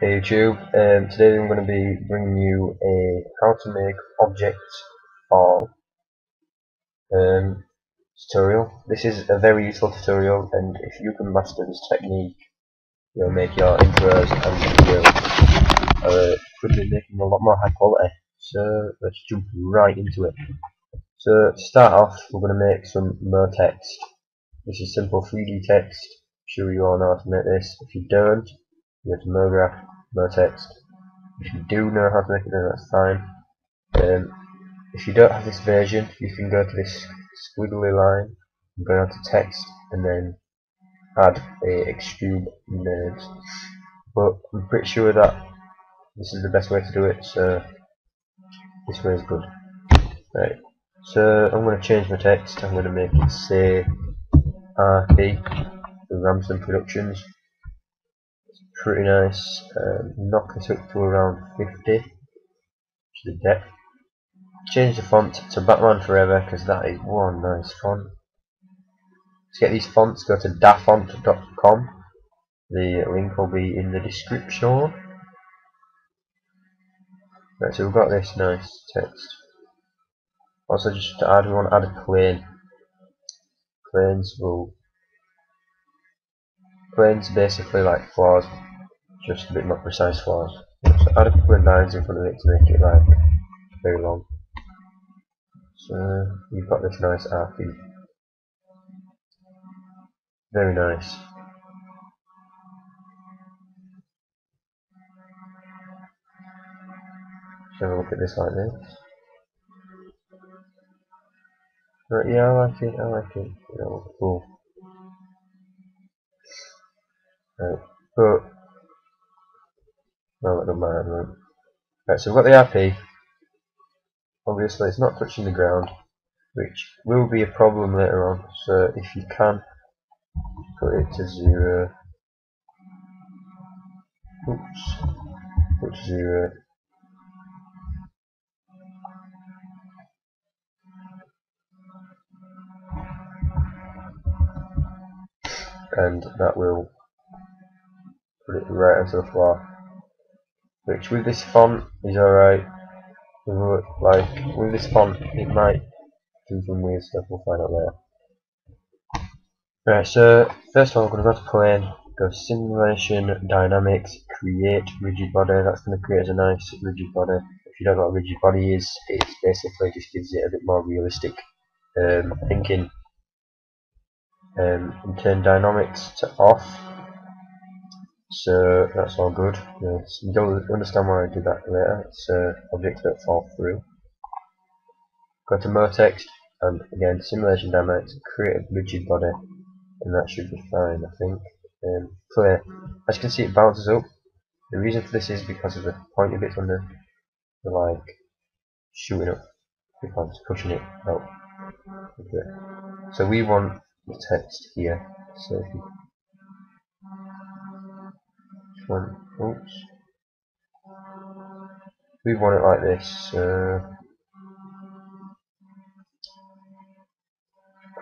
Hey YouTube, today I'm going to be bringing you a how to make objects fall tutorial. This is a very useful tutorial, and if you can master this technique, you'll make your intros and videos could be making a lot more high quality. So let's jump right into it. So to start off, we're going to make some mer text. This is simple 3D text. I'm sure you all know how to make this. If you don't, you go to mer graph, mer text. If you do know how to make it, then that's fine. If you don't have this version, you can go to this squiggly line, go down to text, and then add a extrude node. But I'm pretty sure that this is the best way to do it, so this way is good. Right. So I'm going to change my text. I'm going to make it say RP for Ramsden Productions. It's pretty nice. Knock it up to around 50, which is the depth. Change the font to Batman Forever because that is one nice font. To get these fonts, go to dafont.com. The link will be in the description. Right, so we've got this nice text. Also, just to add, we want to add a plane. Planes basically like floors, just a bit more precise floors. So add a couple of lines in front of it to make it like very long. So you've got this nice archy. Very nice. So have a look at this like this. Right, yeah, I like it. You know, cool. Right, but no, it doesn't matter. Right, so we've got the RP. Obviously, it's not touching the ground, which will be a problem later on. So if you can put it to 0, put 0. And that will put it right onto the floor. Which with this font is alright. Like with this font, it might do some weird stuff. We'll find out later. Right, so first of all, we're going to go to plane, go simulation, dynamics, create rigid body. That's going to create a nice rigid body. If you don't know what a rigid body is, it basically just gives it a bit more realistic thinking. And turn dynamics to off, so that's all good. You'll understand why I did that later. It's objects that fall through. Go to more text, and again simulation dynamics, create a rigid body, and that should be fine, I think. Play. As you can see, it bounces up. The reason for this is because of the pointy bits on the like shooting up, because it's pushing it out. Okay. So we want the text here. So if you oops, we want it like this.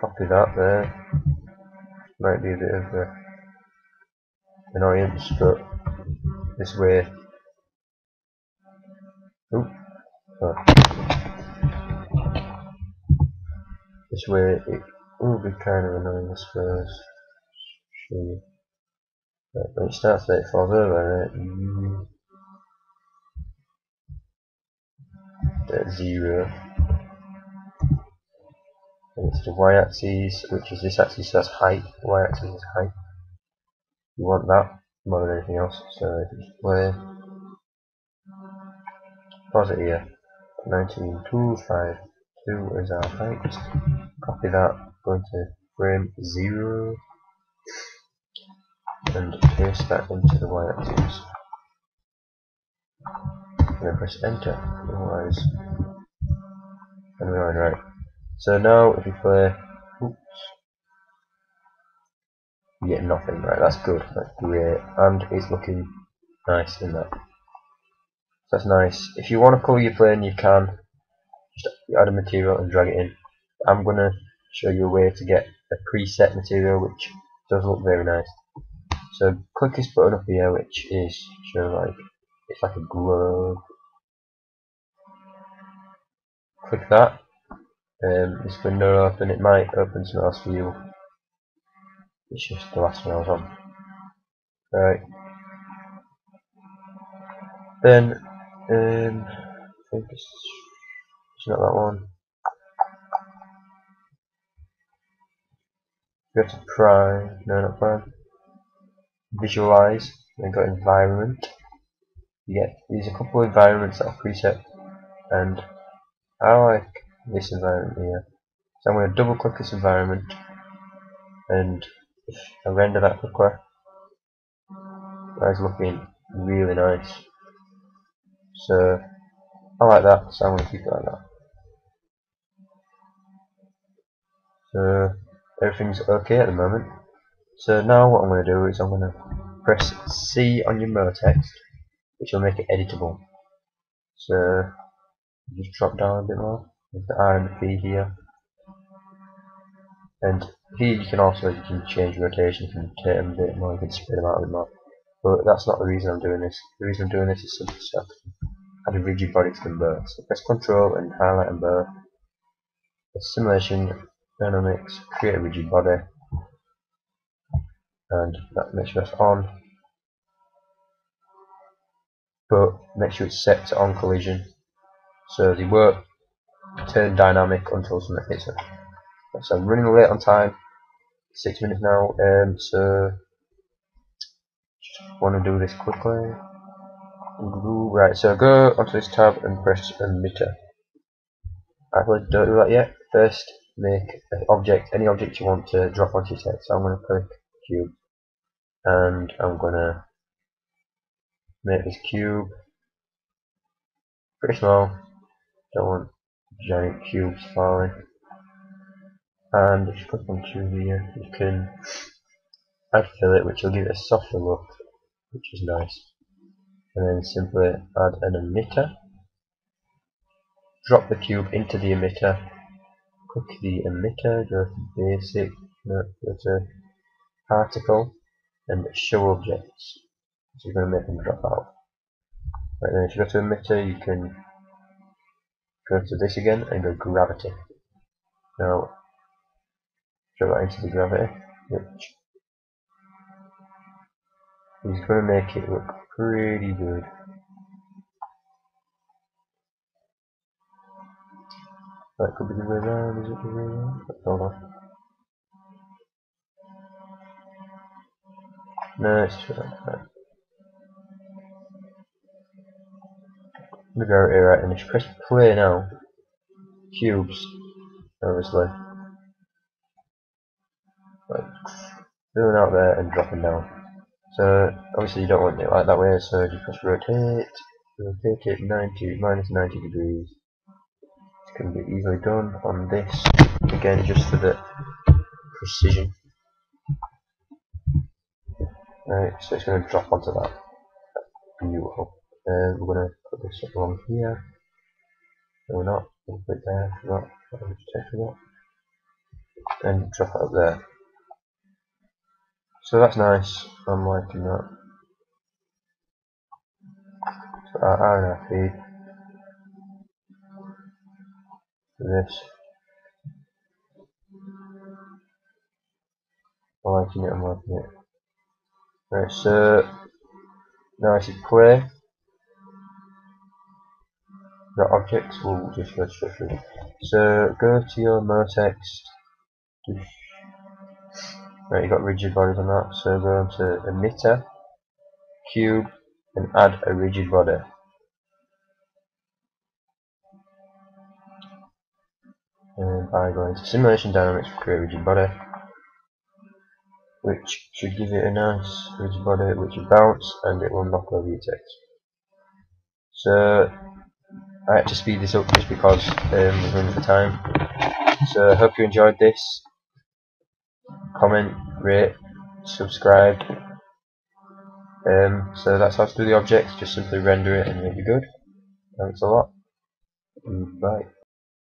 Copy that there. Might be a bit of annoyance, but this way. Oh, this way it will be kind of annoying, I suppose. Right, when it starts there, it falls over, right? At 0. And it's the y-axis, which is this axis, so that's height. Y-axis is height. You want that more than anything else. So if you just play, pause it here. 19252 is our height. Copy that. Go into frame 0 and paste that into the y-axis. And then press enter. Otherwise, annoying, right? So now if you play, oops, you get nothing, right? That's good. That's great, and it's looking nice in that. So that's nice. If you want to colour your plane, you can. Just add a material and drag it in. I'm gonna show you a way to get a preset material which does look very nice. So click this button up here, which is it's like a glove. Click that. This window open. It might open something else for you. It's just the last one I was on. Right. Then I think it's not that one. You have to not prime. Visualize. Then go environment. You get these a couple of environments that are preset, and I like this environment here. So I'm going to double click this environment, and if I render that quickly, that's looking really nice. So I like that, so I'm going to keep it like that. So everything's okay at the moment. So now what I'm going to do is I'm going to press C on your mo text, which will make it editable. So just drop down a bit more. There's the R and the P here. And here you can change rotation, you can rotate them a bit more, you can spread them out a bit more. But that's not the reason I'm doing this. The reason I'm doing this is simply so I can add a rigid body to them both. So press Ctrl and highlight them both. Simulation, dynamics, create a rigid body, and that makes sure that's on. But make sure it's set to on collision, so they won't turn dynamic until something hits it. So I'm running late on time, 6 minutes now, so just want to do this quickly. Right, so go onto this tab and press emitter. Actually, don't do that yet. First, make an object, any object you want to drop onto your text. So I'm going to click cube, and I'm going to make this cube pretty small. Don't want giant cubes falling. And if you click on cube here, you can add fillet, which will give it a softer look, which is nice. And then simply add an emitter. Drop the cube into the emitter. Click the emitter, go to basic, go to particle, and show objects. So you're going to make them drop out. Right, then if you go to emitter, you can go to this again and go gravity. Now drop that into the gravity, which is going to make it look pretty good. That could be the way around, is it the way around? Hold on. No, it's just like that. The gravity, right, and if you press play now, cubes, obviously, like, going out there and dropping down. So, obviously you don't want it like that way, so you press rotate it 90, minus 90 degrees. It can be easily done on this, again just for the precision. Right, so it's going to drop onto that. Beautiful. We're going to put this up along here. No, we're not. We'll put it there. Forgot. And drop it up there. So that's nice. I'm liking that. So R and R feed for this. I'm liking it. I'm liking it. Right. So now I should play. The objects will just go straight through. So go to your mo text. Right, you got rigid bodies on that. So go to emitter, cube, and add a rigid body. And by going to simulation dynamics, create a rigid body, which should give it a nice rigid body which will bounce and it will knock over your text. So I had to speed this up just because we're running out of time. So I hope you enjoyed this. Comment, rate, subscribe. So that's how to do the objects. Just simply render it and you'll be good. Thanks a lot. Bye.